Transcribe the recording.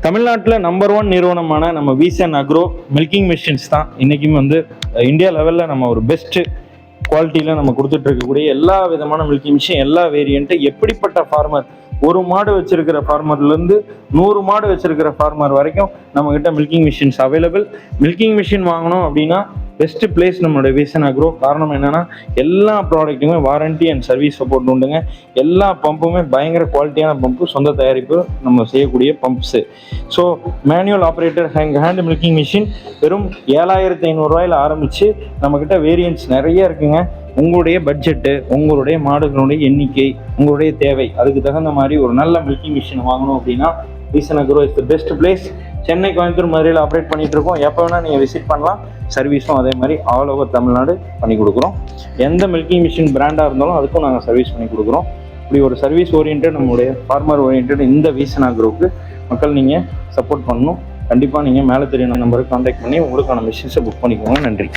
தமிழ்நாட்டில் நம்பர் 1 நிறுவனமான நம்ம விசன் அக்ரோ மில்கிங் மிஷின்ஸ் தான் இன்றைக்கும் வந்து இந்தியா லெவலில் நம்ம ஒரு பெஸ்ட்டு குவாலிட்டியில் நம்ம கொடுத்துட்டு இருக்கக்கூடிய எல்லா விதமான மில்கிங் மிஷின், எல்லா வேரியண்ட்டு, எப்படிப்பட்ட ஃபார்மர், ஒரு மாடு வச்சிருக்கிற ஃபார்மர்லேருந்து 100 மாடு வச்சிருக்கிற ஃபார்மர் வரைக்கும் நம்மக்கிட்ட milking machines available. Milking machine வாங்கணும் அப்படின்னா பெஸ்ட் பிளேஸ் நம்மளுடைய விசன் அக்ரோ. காரணம் என்னன்னா எல்லா ப்ராடக்ட்டுமே வாரண்டி அண்ட் சர்வீஸ் சப்போர்ட் உண்டுங்க. எல்லா பம்புமே பயங்கர குவாலிட்டியான பம்பு, சொந்த தயாரிப்பு நம்ம செய்யக்கூடிய pumps. So manual operator hand milking machine வெறும் 7500 ஆரம்பித்து நம்மக்கிட்ட வேரியன்ட்ஸ் நிறைய இருக்குங்க. உங்களுடைய பட்ஜெட்டு, உங்களுடைய மாடுகளுடைய எண்ணிக்கை, உங்களுடைய தேவை, அதுக்கு தகுந்த மாதிரி ஒரு நல்ல மில்கிங் மிஷின் வாங்கணும் அப்படின்னா vision agro is the best place. Chennai, Coimbatore, மதுரையில் ஆப்ரேட் பண்ணிட்டு இருக்கோம். எப்போ வேணால் நீங்கள் விசிட் பண்ணலாம். சர்வீஸும் அதே மாதிரி ஆல் ஓவர் தமிழ்நாடு பண்ணி கொடுக்குறோம். எந்த மில்கிங் மிஷின் பிராண்டாக இருந்தாலும் அதுக்கும் நாங்கள் சர்வீஸ் பண்ணி கொடுக்குறோம். இப்படி ஒரு சர்வீஸ் ஓரியன்ட், நம்மளுடைய ஃபார்மர் ஓரியன்ட் இந்த விசன் அக்ரோவுக்கு மக்கள் நீங்கள் சப்போர்ட் பண்ணணும். கண்டிப்பாக நீங்கள் மேலே தெரியும் நம்பருக்கு கான்டாக்ட் பண்ணி உங்களுக்கான மிஷின்ஸை புக் பண்ணிக்கோங்க. நன்றி.